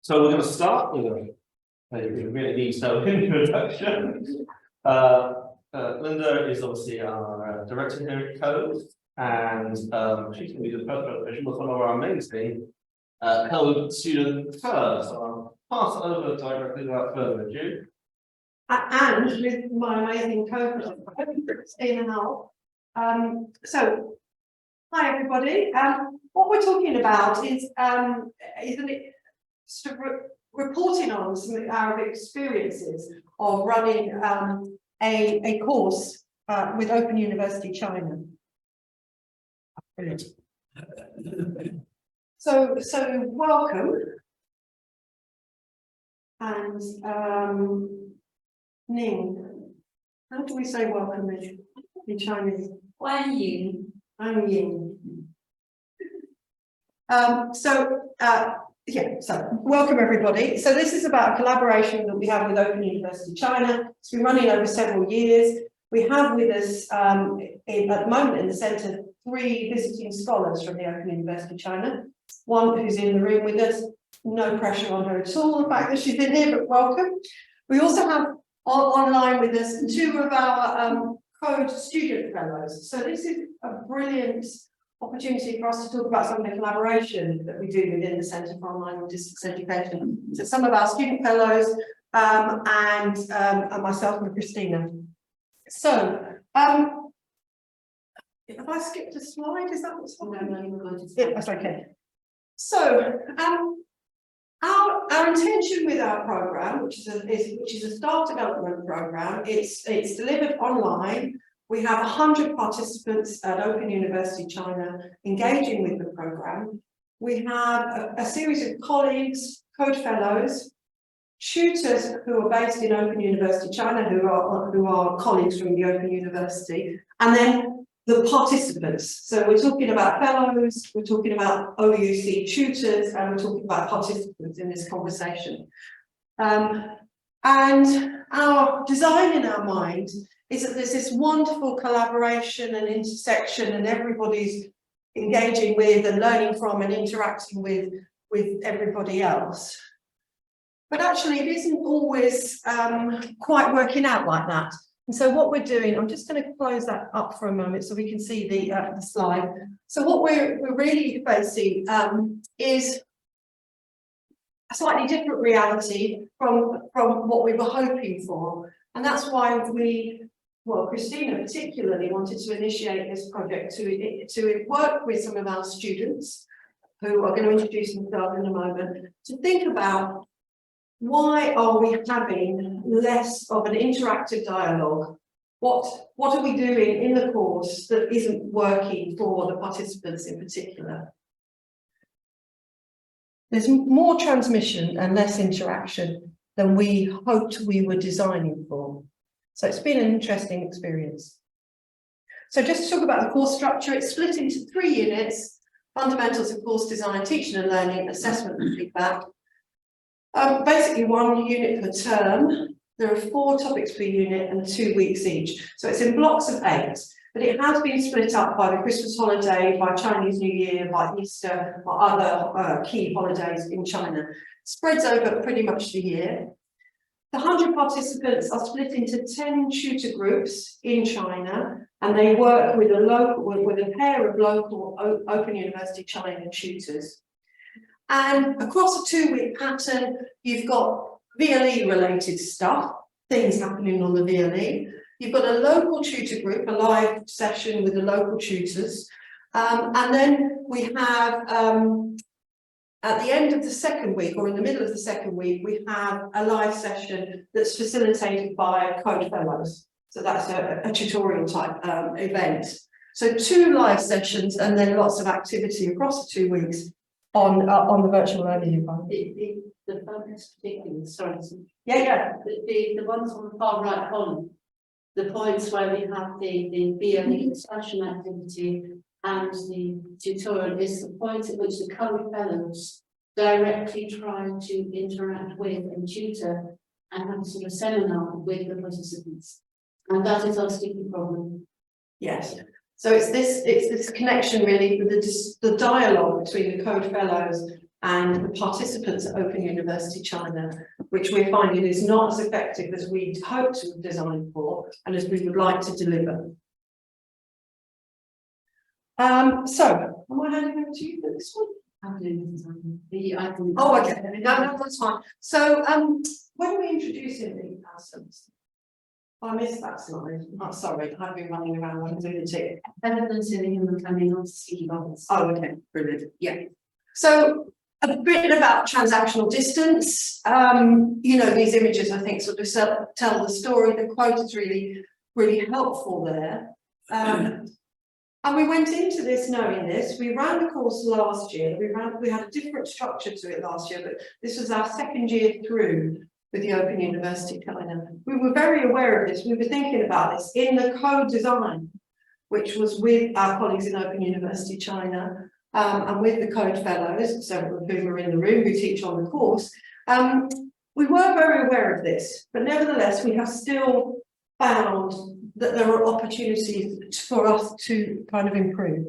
So we're going to start with a really detailed introduction. Linda is obviously our director here at Code, and she's going to be the first presentation with one of our amazing Code students first. So I'll pass it over directly without further ado. And with my amazing co-host, Christina and Howell. So, hi everybody. What we're talking about is sort of reporting on some of our experiences of running a course with Open University China. Brilliant. So welcome. And Ning, how do we say welcome in Chinese? Guan Yin. I'm Ying. So welcome everybody. So this is about a collaboration that we have with Open University China. It's been running over several years. We have with us at the moment in the centre 3 visiting scholars from the Open University China. One who's in the room with us. No pressure on her at all, the fact that she's in here, but welcome. We also have online with us 2 of our Code student fellows. So this is a brilliant opportunity for us to talk about some of the collaboration that we do within the Centre for Online and Distance Education. So some of our student fellows and myself and Christina. So have I skipped a slide? Is that what's happening? No, you're going to Yeah, that's okay. So our intention with our program, which is a staff development program, it's delivered online. We have 100 participants at Open University China engaging with the program. We have a series of colleagues, Code fellows, tutors who are based in Open University China, who are colleagues from the Open University, and then the participants. So we're talking about fellows, we're talking about OUC tutors, and we're talking about participants in this conversation. And our design in our mind is that there's this wonderful collaboration and intersection, and everybody's engaging with and learning from and interacting with everybody else. But actually, it isn't always quite working out like that. And so what we're doing, I'm just going to close that up for a moment so we can see the slide. So what we're really facing is a slightly different reality from what we were hoping for. And that's why Christina particularly wanted to initiate this project to work with some of our students who are going to introduce themselves in a moment, to think about why are we having less of an interactive dialogue? What are we doing in the course that isn't working for the participants in particular? There's more transmission and less interaction than we hoped we were designing for. So it's been an interesting experience. So just to talk about the course structure, it's split into 3 units: fundamentals of course design, teaching and learning, assessment and feedback. Basically 1 unit per term. There are 4 topics per unit and 2 weeks each. So it's in blocks of 8, but it has been split up by the Christmas holiday, by Chinese New Year, by Easter, or other key holidays in China. Spreads over pretty much the year. The 100 participants are split into 10 tutor groups in China, and they work with a pair of local Open University China tutors. And across a 2-week pattern, you've got VLE related stuff, things happening on the VLE. You've got a local tutor group, a live session with the local tutors. And then we have, at the end of the 2nd week, or in the middle of the 2nd week, we have a live session that's facilitated by Code fellows. So that's a tutorial type event. So 2 live sessions and then lots of activity across the 2 weeks on the virtual learning environment. The focus particularly, sorry. Yeah. The ones on the far right column, the points where we have the BLE discussion activity and the tutorial is the point at which the Code fellows directly try to interact with and tutor and have a sort of seminar with the participants. And that is our sticky problem. Yes. So it's this connection really with the dialogue between the Code fellows and the participants at Open University China, which we're finding is not as effective as we'd hoped to have designed for and as we would like to deliver. So, am I handing over to you for this one? Oh, okay, no, that's fine. So, when are we introducing the persons? I missed that slide. Oh, sorry, I've been running around like a lunatic. Helen and Zil-E-Huma coming on to see bubbles. Oh, okay, brilliant. Yeah. So a bit about transactional distance. You know, these images, I think, sort of tell the story. The quote is really, really helpful there. And we went into this knowing this. We ran the course last year. We had a different structure to it last year, but this was our second year through with the Open University China. We were very aware of this. We were thinking about this in the code-design, which was with our colleagues in Open University China and with the code fellows, several of whom are in the room who teach on the course. We were very aware of this, but nevertheless, we have still found that there are opportunities for us to kind of improve.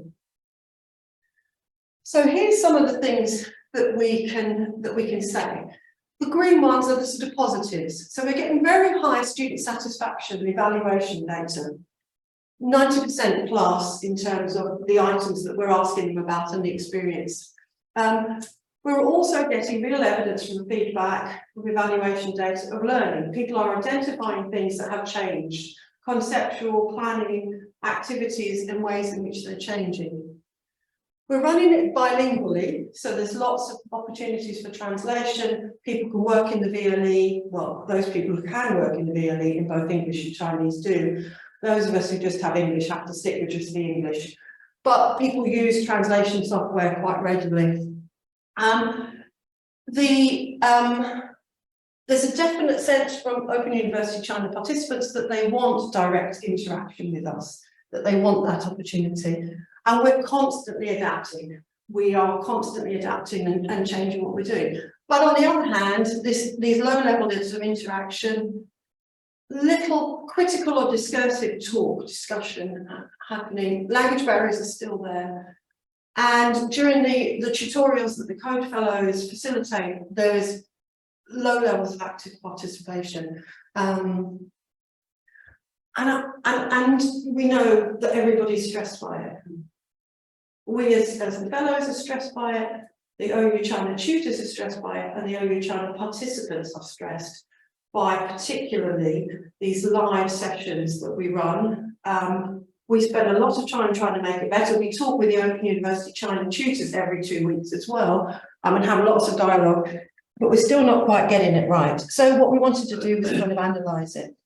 So here's some of the things that we can say. The green ones are the sort of positives. So we're getting very high student satisfaction evaluation data, 90% plus in terms of the items that we're asking them about and the experience. We're also getting real evidence from the feedback of evaluation data of learning. People are identifying things that have changed, conceptual planning activities and ways in which they're changing. We're running it bilingually, so there's lots of opportunities for translation. People can work in the VLE, well, those people who can work in the VLE in both English and Chinese do. Those of us who just have English have to stick with just the English. But people use translation software quite regularly. There's a definite sense from Open University China participants that they want direct interaction with us, that they want that opportunity. And we're constantly adapting. We are constantly adapting and changing what we're doing. But on the other hand, these low levels of interaction, little critical or discursive discussion happening, language barriers are still there. And during the tutorials that the Code Fellows facilitate, there's low levels of active participation. And we know that everybody's stressed by it. We as the fellows are stressed by it, the OU China tutors are stressed by it, and the OU China participants are stressed by particularly these live sessions that we run. We spend a lot of time trying to make it better. We talk with the Open University China tutors every 2 weeks as well, and have lots of dialogue, but we're still not quite getting it right. So what we wanted to do was kind of analyse it.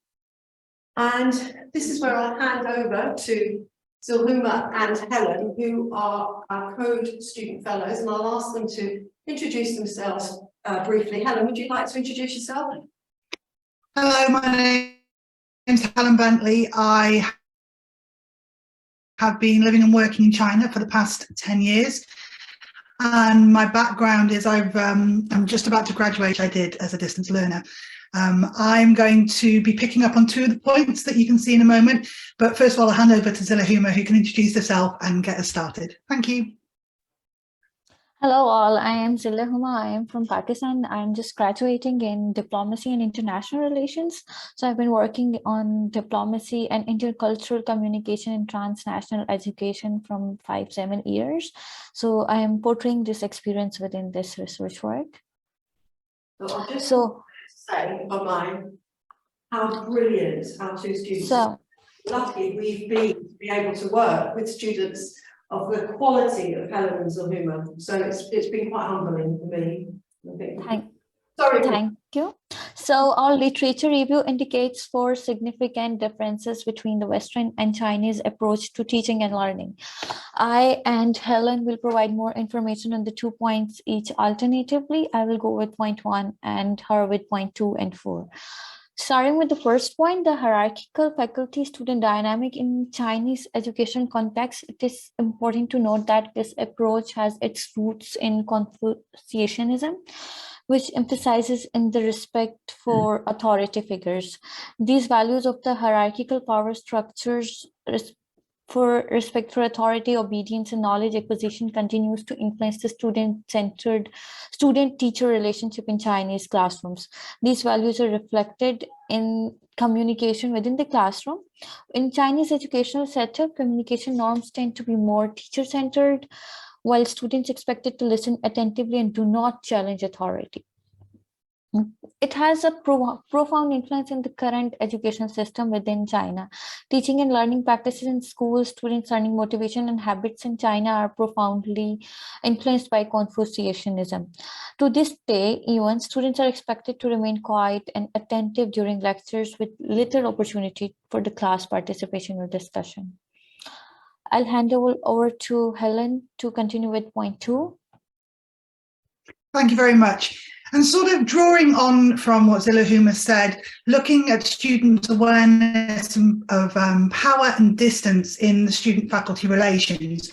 And this is where I'll hand over to Zil-E-Huma and Helen, who are our Code student fellows, and I'll ask them to introduce themselves briefly. Helen, would you like to introduce yourself? Hello, my name's Helen Bentley. I have been living and working in China for the past 10 years. And my background is I'm just about to graduate, I did as a distance learner. I'm going to be picking up on 2 of the points that you can see in a moment. But first of all, I'll hand over to Zil-E-Huma, who can introduce herself and get us started. Thank you. Hello all, I am Zil-E-Huma. I am from Pakistan. I'm just graduating in diplomacy and international relations. So I've been working on diplomacy and intercultural communication and transnational education from 5-7 years. So I am portraying this experience within this research work. So say on mine, how brilliant our 2 students are. Lucky we've been to be able to work with students of the quality of Helen and Zil-E-Huma. So it's been quite humbling for me. Thank you. So our literature review indicates 4 significant differences between the Western and Chinese approach to teaching and learning. I and Helen will provide more information on the 2 points each alternatively. I will go with point 1 and her with point 2 and 4. Starting with the first point, the hierarchical faculty-student dynamic in Chinese education context, it is important to note that this approach has its roots in Confucianism, which emphasizes in the respect for authority figures. These values of the hierarchical power structures for respect for authority, obedience, and knowledge acquisition continues to influence the student-centered student-teacher relationship in Chinese classrooms. These values are reflected in communication within the classroom. In Chinese educational setup, communication norms tend to be more teacher-centered, while students expected to listen attentively and do not challenge authority. It has a profound influence in the current education system within China. Teaching and learning practices in schools, students' learning motivation and habits in China are profoundly influenced by Confucianism. To this day, even students are expected to remain quiet and attentive during lectures with little opportunity for the class participation or discussion. I'll hand over to Helen to continue with point 2. Thank you very much. And sort of drawing on from what Zil-E-Huma said, looking at student awareness of power and distance in the student-faculty relations.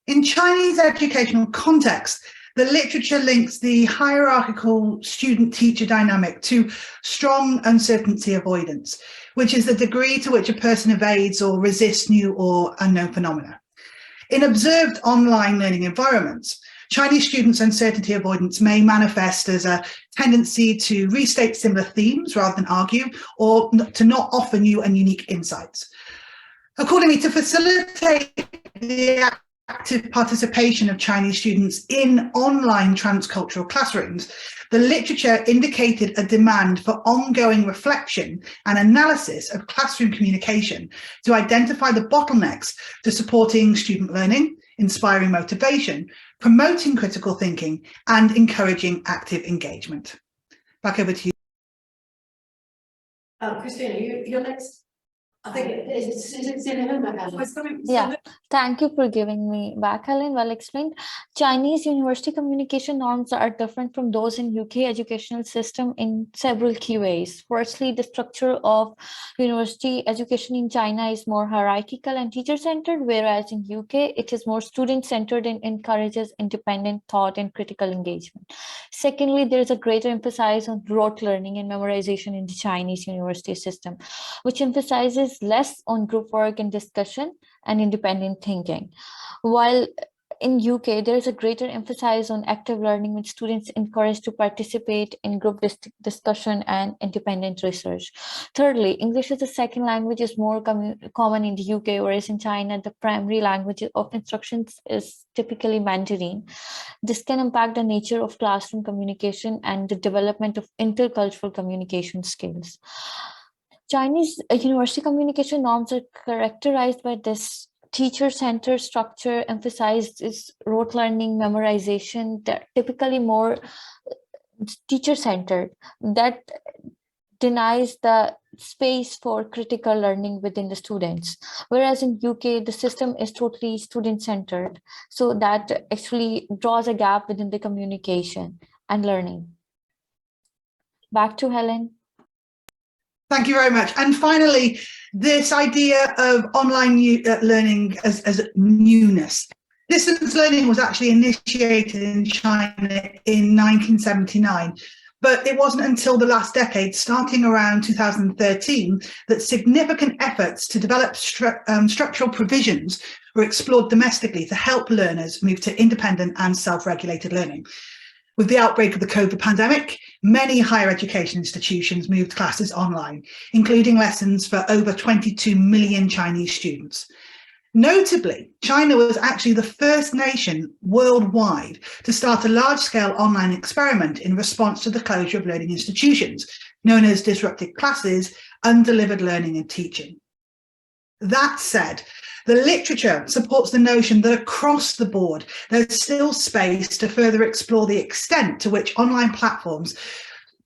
In Chinese educational context, the literature links the hierarchical student-teacher dynamic to strong uncertainty avoidance, which is the degree to which a person evades or resists new or unknown phenomena. In observed online learning environments, Chinese students' uncertainty avoidance may manifest as a tendency to restate similar themes rather than argue, or to not offer new and unique insights. Accordingly, to facilitate the active participation of Chinese students in online transcultural classrooms, the literature indicated a demand for ongoing reflection and analysis of classroom communication to identify the bottlenecks to supporting student learning, inspiring motivation, promoting critical thinking, and encouraging active engagement. Back over to you. Christina, you're next. I think Is it Zil-E-Huma? Yeah, thank you for giving me back, Helen. Well explained. Chinese university communication norms are different from those in UK educational system in several key ways. Firstly, the structure of university education in China is more hierarchical and teacher-centered, whereas in UK it is more student-centered and encourages independent thought and critical engagement. Secondly, there is a greater emphasis on rote learning and memorization in the Chinese university system, which emphasizes less on group work and discussion and independent thinking. While in UK, there is a greater emphasis on active learning with students encouraged to participate in group discussion and independent research. Thirdly, English as a second language is more common in the UK, whereas in China, the primary language of instructions is typically Mandarin. This can impact the nature of classroom communication and the development of intercultural communication skills. Chinese university communication norms are characterized by this teacher-centered structure, emphasizes rote learning, memorization, that typically more teacher-centered, that denies the space for critical learning within the students. Whereas in UK, the system is totally student-centered. So that actually draws a gap within the communication and learning. Back to Helen. Thank you very much. And finally, this idea of online learning as newness. Distance learning was actually initiated in China in 1979, but it wasn't until the last decade, starting around 2013, that significant efforts to develop structural provisions were explored domestically to help learners move to independent and self-regulated learning. With the outbreak of the COVID pandemic, many higher education institutions moved classes online, including lessons for over 22 million Chinese students. Notably, China was actually the first nation worldwide to start a large-scale online experiment in response to the closure of learning institutions, known as disrupted classes, undelivered learning and teaching. That said, the literature supports the notion that across the board, there's still space to further explore the extent to which online platforms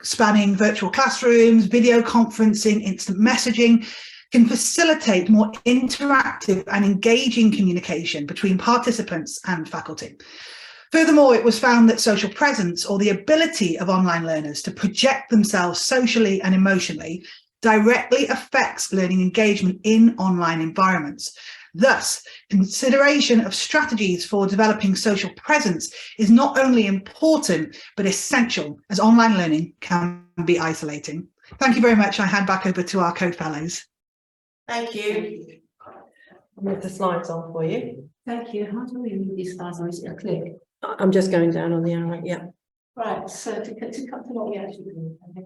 spanning virtual classrooms, video conferencing, instant messaging can facilitate more interactive and engaging communication between participants and faculty. Furthermore, it was found that social presence, or the ability of online learners to project themselves socially and emotionally, directly affects learning engagement in online environments. Thus, consideration of strategies for developing social presence is not only important, but essential, as online learning can be isolating. Thank you very much. I hand back over to our co-fellows. Thank you. Move the slides on for you. Thank you. How do we move these slides on? Is it a click? I'm just going down on the arrow, yeah. Right, so to cut to what we actually do, okay,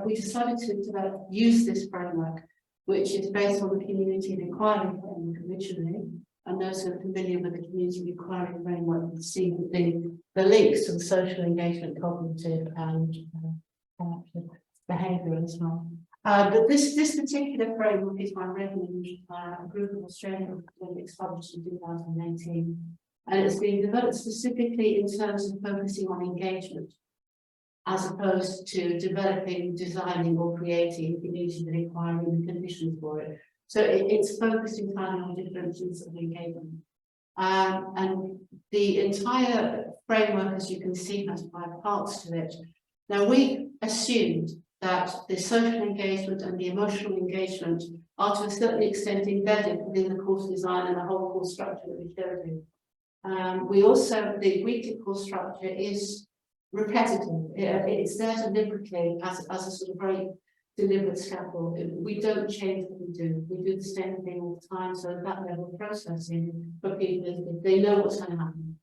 we decided to use this framework, which is based on the community inquiry framework originally. And those who are familiar with the community inquiry framework will see the links to the social engagement, cognitive and behaviour as well. But this particular framework is by recommended a group of Australian academics published in 2018. And it's been developed specifically in terms of focusing on engagement, as opposed to developing, designing or creating community inquiry and the conditions for it. So it's focused entirely on differences of engagement. And the entire framework, as you can see, has 5 parts to it. Now, we assumed that the social engagement and the emotional engagement are to a certain extent embedded within the course design and the whole course structure that we showed you. The weekly course structure is repetitive. It's there deliberately as a sort of very deliberate scaffold. We don't change what we do. We do the same thing all the time. So at that level of processing for people, they know what's going to happen.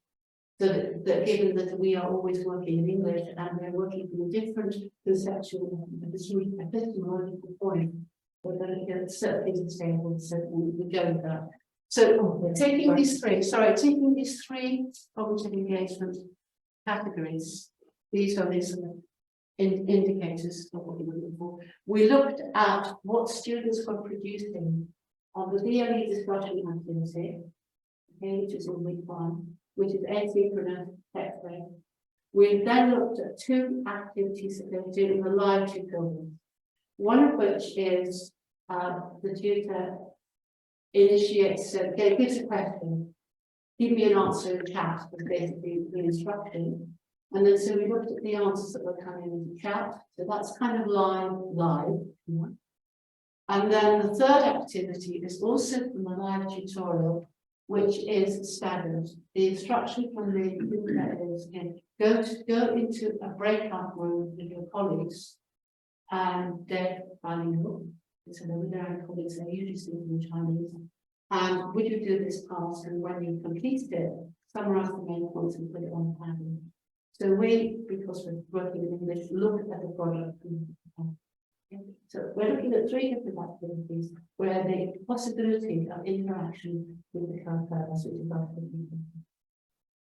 So that given that we are always working in English and we're working from a different conceptual, epistemological point, we're going to get certain things stable, so we go with that. So taking these three cognitive engagement categories, these are these indicators of what we're looking for. We looked at what students were producing on the DLE discussion activity, okay, which is in week 1, which is asynchronous text-based. We then looked at 2 activities that they were doing in the live tutorial. One of which is the tutor initiates, gives a question, give me an answer in chat, was basically the instruction. And then so we looked at the answers that were coming in the chat. So that's kind of live. And then the third activity is also from the live tutorial, which is staggered. The instruction from the tutor is go into a breakout room with your colleagues, and they're bilingual. So they're with their colleagues, they're usually speaking Chinese. And would you do this task, and when you've completed it, summarize the main points and put it on the panel. So we, because we're working in English, look at the product. So we're looking at 3 different activities where the possibility of interaction with the co-purpose, which is our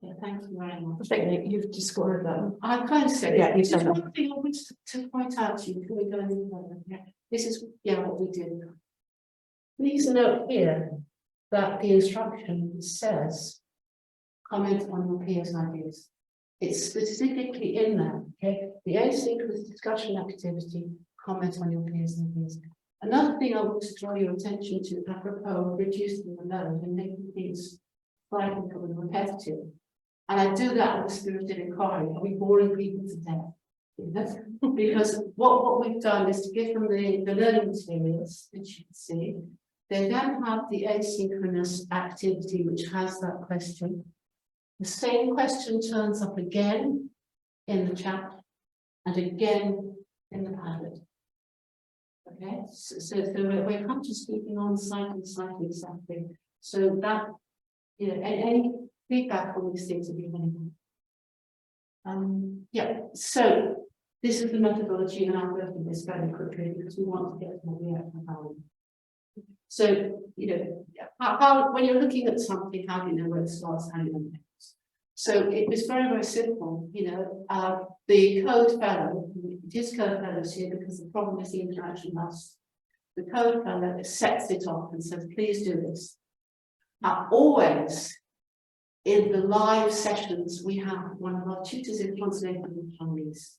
yeah, thank you very much. I think you've described that. I kind of said, yeah, this is one thing I wanted to point out to you before we go any further. Yeah, this is what we do. Please note here that the instruction says comment on your peers' ideas. It's specifically in there, okay? The asynchronous discussion activity, comment on your peers' ideas. Another thing I want to draw your attention to, apropos reducing the load and making things slightly repetitive. And I do that with the spirit of inquiry. Are we boring people to death? Because what we've done is to give them the learning materials, which you can see. They then have the asynchronous activity, which has that question. The same question turns up again in the chat and again in the Padlet. Okay, so we're kind of just keeping on cycling. So that, you know, any feedback on these things will be minimal. Yeah, so this is the methodology, and I'll go through this very quickly because we want to get what we have to. So, you know, how when you're looking at something, how do you know where it starts, how do you know it ends? So it was very, very simple. You know, the code fellow, it is code fellows here because the problem is the interaction loss. The code fellow sets it off and says, please do this. Always in the live sessions, we have one of our tutors in translating in Chinese.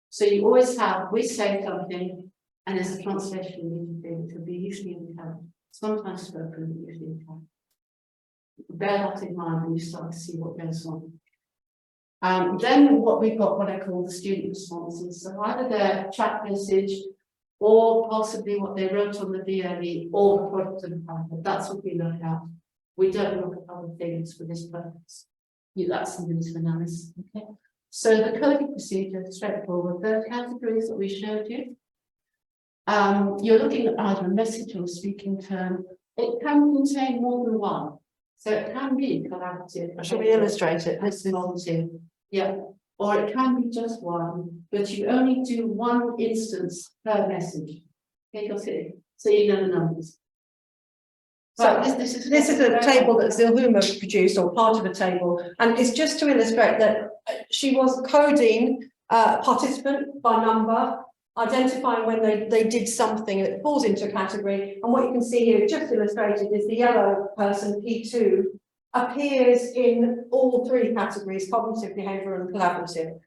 So you always have, we say something, and there's a translation immediately. It will be usually in Helen, sometimes spoken, but usually in Helen. Bear that in mind when you start to see what goes on. Then what we've got, what I call the student responses. So either their chat message, or possibly what they wrote on the VLE, or the product of the private. That's what we look at. We don't look at other things for this purpose. That's something to analysis. Okay. So the coding procedure is straightforward. The categories that we showed you. You're looking at either a message or a speaking term, It can contain more than one, so it can be collaborative. Shall we illustrate it? This is volunteer, yeah, or it can be just one, but you only do one instance per message. Okay, got it? So you know the numbers. So Right, this is a table that Zil-E-Huma produced, or part of a table, and it's just to illustrate that she was coding participant by number, identifying when they did something that falls into a category. And what you can see here, just illustrated, is the yellow person, P2, appears in all three categories: cognitive, behavioural, and collaborative.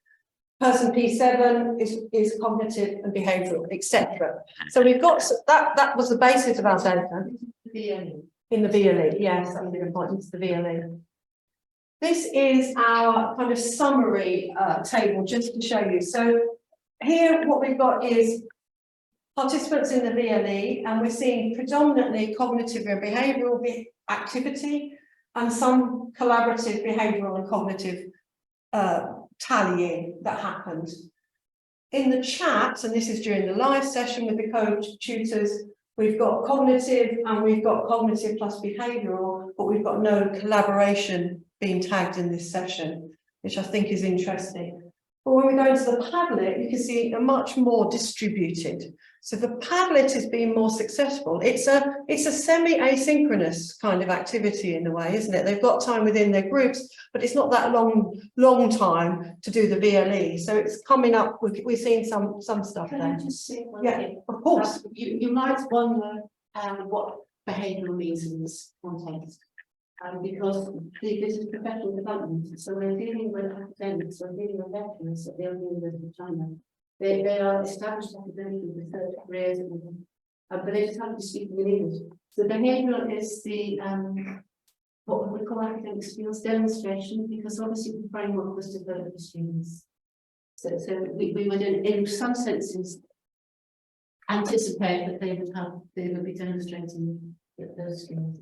Person P7 is cognitive and behavioural, etc. So we've got that was the basis of our data. In the VLE, yes, that's a good point. It's the VLE. This is our kind of summary table, just to show you. So here, what we've got is participants in the VLE, and we're seeing predominantly cognitive and behavioural activity, and some collaborative behavioural and cognitive tallying that happened. In the chat, and this is during the live session with the co-tutors, we've got cognitive and we've got cognitive plus behavioural, but we've got no collaboration being tagged in this session, which I think is interesting. But when we go into the Padlet, you can see they're much more distributed. So the Padlet is being more successful. It's a semi-asynchronous kind of activity in a way, isn't it? They've got time within their groups, but it's not that long time to do the VLE. So it's coming up. We're seeing some stuff Can there. I just say one Yeah, thing? of course. You might wonder what behavioural means in this context. Because this is professional development, so we're dealing with academics, we're dealing with veterans at the University of China. They are established academically with 30 careers, but they just have to speak in English. So behavioural is the what we call academic skills demonstration, because obviously the framework was developed for students. So we would in some senses anticipate that they would be demonstrating those skills.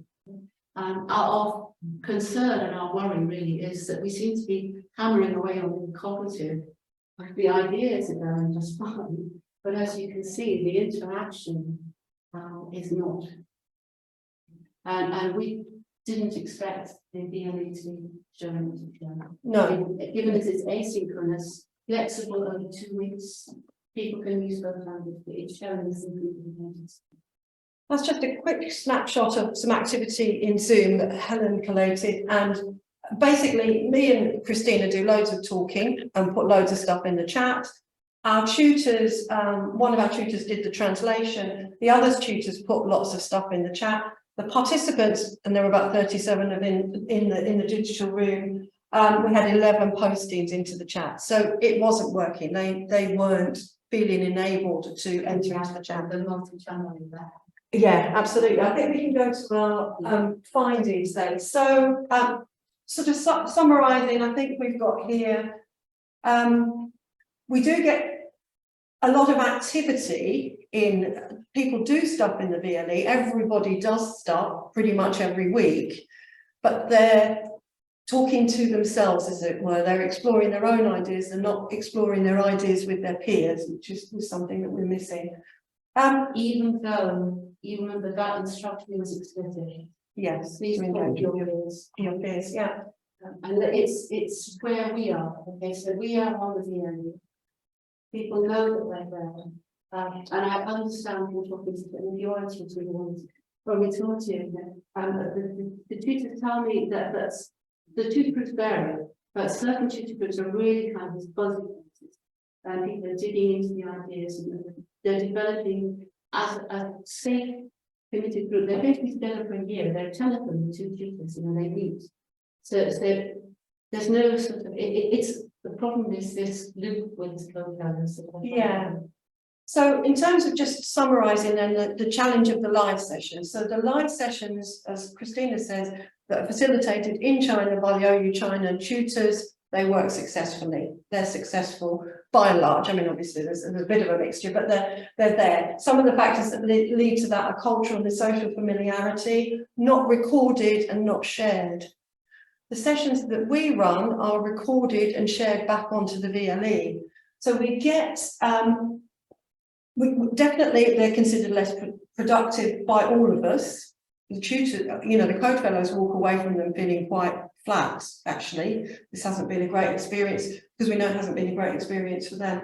Our concern and our worry really is that we seem to be hammering away on the cognitive. The ideas are going just fine, but as you can see, the interaction is not. And we didn't expect the VLE to be shown. No. Given that it's asynchronous, flexible over 2 weeks, people can use both languages, but it's showing us improvement. That's just a quick snapshot of some activity in Zoom that Helen collated, and basically me and Christina do loads of talking and put loads of stuff in the chat. Our tutors, one of our tutors did the translation, the other tutors put lots of stuff in the chat. The participants, and there were about 37 of in the digital room, we had 11 postings into the chat, so it wasn't working. They weren't feeling enabled to enter into the chat. The multi-channel in there. Yeah, absolutely. I think we can go to our findings then. So, sort of summarising, I think we've got here, we do get a lot of activity in, people do stuff in the VLE, everybody does stuff pretty much every week, but they're talking to themselves, as it were. They're exploring their own ideas, they're not exploring their ideas with their peers, which is something that we're missing. Even though you remember that instruction was explicit. Yes, Please point your peers. your peers, yeah. And it's where we are. Okay, so we are on the VLE. People know that we're there. And I understand from talking to them, if you're a tutor, when we talk to you, the tutors tell me that the tutor groups vary, but certain tutor groups are really kind of fuzzy places. And people are digging into the ideas, and they're developing as a safe, committed group. They're going to be together for a year. They're telephone with 2 tutors, and they meet. So there's no sort of, it's the problem is this loop with co-learners. Yeah. So in terms of just summarising then the challenge of the live sessions. So the live sessions, as Christina says, that are facilitated in China by the OU China tutors, they work successfully. They're successful by and large. I mean, obviously there's a bit of a mixture, but they're there. Some of the factors that lead to that are cultural and social familiarity, not recorded and not shared. The sessions that we run are recorded and shared back onto the VLE. So we get, definitely they're considered less productive by all of us. the tutor, you know, the code fellows walk away from them feeling quite flat, actually. This hasn't been a great experience, because we know it hasn't been a great experience for them.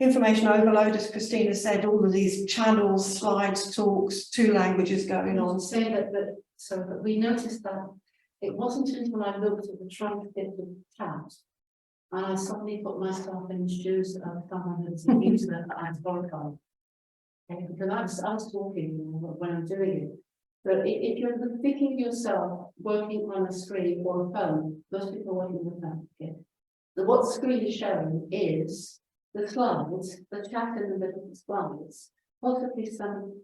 Information overload, as Christina said, all of these channels, slides, talks, 2 languages going on. Say that, but we noticed that it wasn't until I looked at the transcript of the chat and I suddenly put myself in the shoes of someone who's a user that I'm qualified. Okay, because I was talking when I'm doing it. But if you're thinking yourself working on a screen or a phone, most people are working with that. Okay? What the screen is showing is the slides, the chat in the middle of the slides, possibly some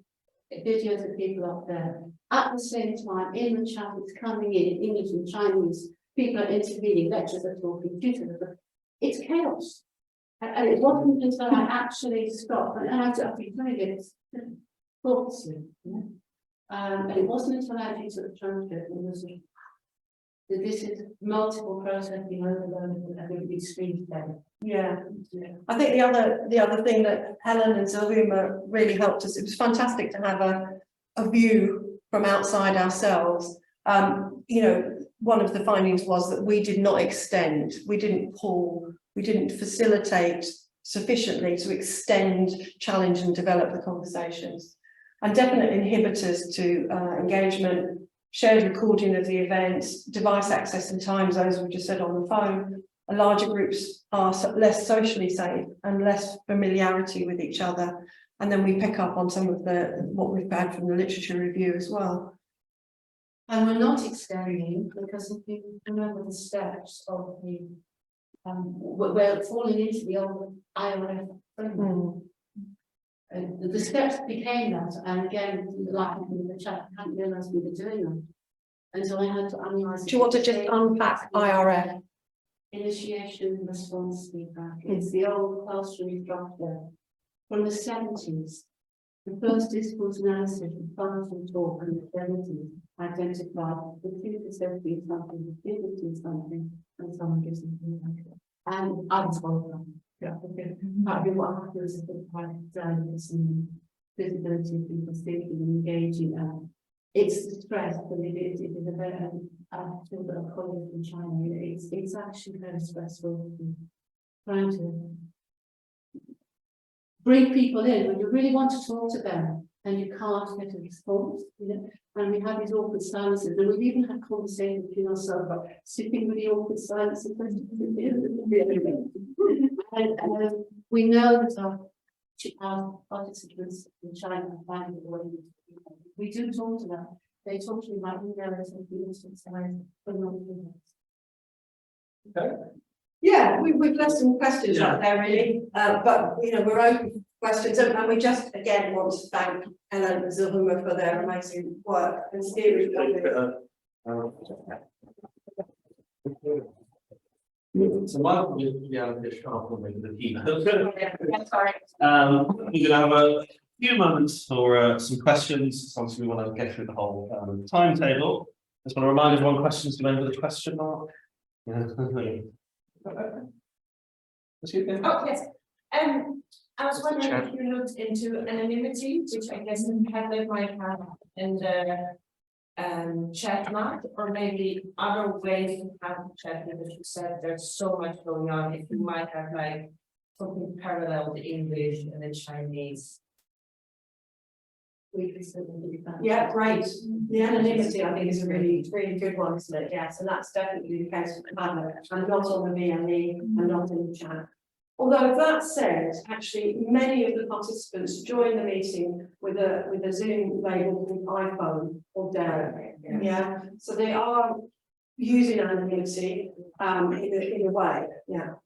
videos of people up there. At the same time, in the chat, it's coming in English and Chinese. People are intervening, lecturers are talking, tutors are. It's chaos. And it wasn't until I actually stopped, and I've been doing it thoughtfully. And it wasn't until I actually took the transcript and was that this is multiple processing overload and everybody screen together. Yeah. I think the other thing that Helen and Zil-E-Huma really helped us, it was fantastic to have a view from outside ourselves. You know, one of the findings was that we did not extend, we didn't pull, we didn't facilitate sufficiently to extend, challenge and develop the conversations. And definite inhibitors to engagement, shared recording of the events, device access and time zones, we just said on the phone. Larger groups are less socially safe and less familiarity with each other. And then we pick up on some of what we've had from the literature review as well. And we're not extending because if you remember the steps of the we're falling into the old IRF framework. The steps became that, and again, like in the chat, I hadn't realised we were doing them. And so I had to analyse. Do you want to just unpack IRF? Initiation, response, feedback. It's the old classroom structure from the 70s. The first discourse analysis of classroom talk and ability identified the tutor says to something, the student do something, and someone gives them feedback. And I was welcome. Yeah, okay. That'd be what happens if the private dynamics and visibility of people thinking and engaging. It's the stress, but it is a very, I feel that a colleague from China, it's actually very stressful trying to bring people in when you really want to talk to them and you can't get a response, you know. And we have these awkward silences, and we've even had conversations between ourselves about sitting with the awkward silences. And we know that our participants in China find the way. We do talk to them. They talk to me about emails and feelings inside, but not Okay. Yeah, we've left some questions out there really, but you know, we're open for questions, and we just again want to thank Helen and Zil-E-Huma for their amazing work and steering. So why don't we have this sharp with the keynote? We're gonna have a few moments for some questions. So obviously we want to get through the whole timetable. Just want to remind everyone questions to enter the question mark. Oh, yes. I was wondering if you looked into anonymity, which I guess the Bentley might have in the chat mark, or maybe other ways to have chat, because you said there's so much going on. If you might have like something parallel to English and then Chinese. Yeah, great. The anonymity, I think, is a really good one, isn't it? Yeah, so that's definitely the case for Commander, and not on the VME and not in the chat. Although that said, actually, many of the participants joined the meeting with a Zoom label with iPhone or Dell. Yeah, so they are using anonymity in a way. Yeah,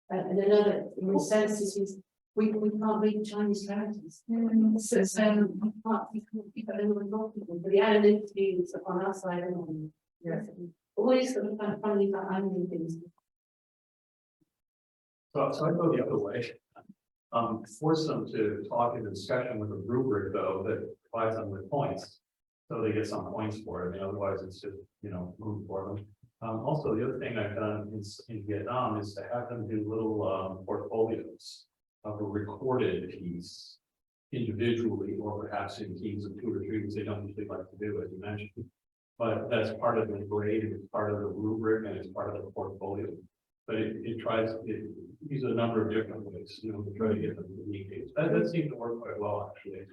and another in the sense is we can't read Chinese characters. So we can't keep anyone talking, but the anonymity is on our side. Yes. Always sort of funny about anonymity things. So I go the other way. Force them to talk in a discussion with a rubric though that provides them with points. So they get some points for it. I mean, otherwise it's just, you know, room for them. Also, the other thing I've done in Vietnam is to have them do little portfolios of a recorded piece individually or perhaps in teams of 2 or 3, which they don't usually like to do, as you mentioned. But that's part of the grade, and it's part of the rubric, and it's part of the portfolio. But it tries, it uses a number of different ways, you know, to try to get them to communicate. That seems to work quite well, actually.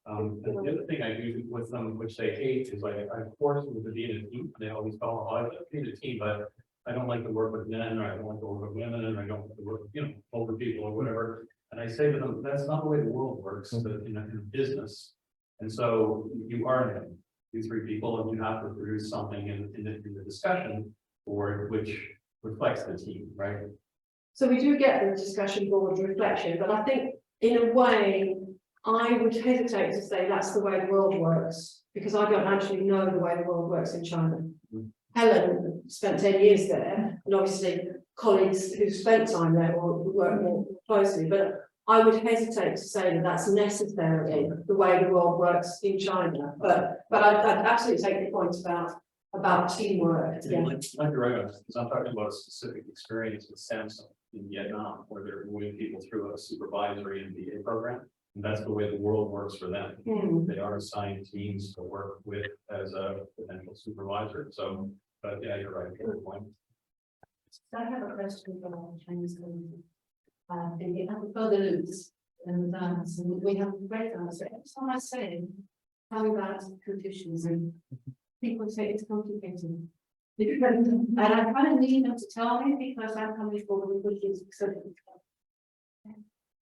And the other thing I do with them, which they hate, is I force them to be in a team. They always tell, oh, I like to be in a team, but I don't like to work with men, or I don't like to work with women, and I don't like to work, you know, older people or whatever. And I say to them, that's not the way the world works in a business. And so you are you 3 people, and you have to produce something in the discussion board which reflects the team, right? So we do get the discussion board reflection, but I think in a way, I would hesitate to say that's the way the world works, because I don't actually know the way the world works in China. Helen spent 10 years there, and obviously colleagues who spent time there or who work more closely, but I would hesitate to say that that's necessarily the way the world works in China. But I'd absolutely take your point about teamwork. Yeah. Like you're right, because I'm talking about a specific experience with Samsung in Vietnam, where they're moving people through a supervisory MBA program. And that's the way the world works for them. They are assigned teams to work with as a potential supervisor. So, but yeah, you're right. Good point. I have a question for our Chinese community. We have further loops and so we have breakdowns. So every time I say how about Confucianism, people say it's complicated. And I kind of need them to tell me, because I'm coming forward with this.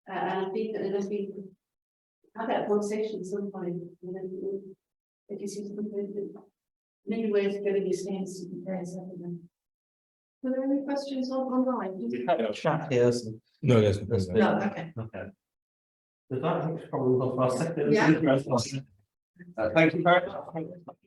And I think that unless we have that conversation sometime, if you see something, maybe ways of getting these things to compare something. Are there any questions online? We had a chat here. So No, yes. No, okay. okay. Does that probably help us? Yeah. Thank you very much.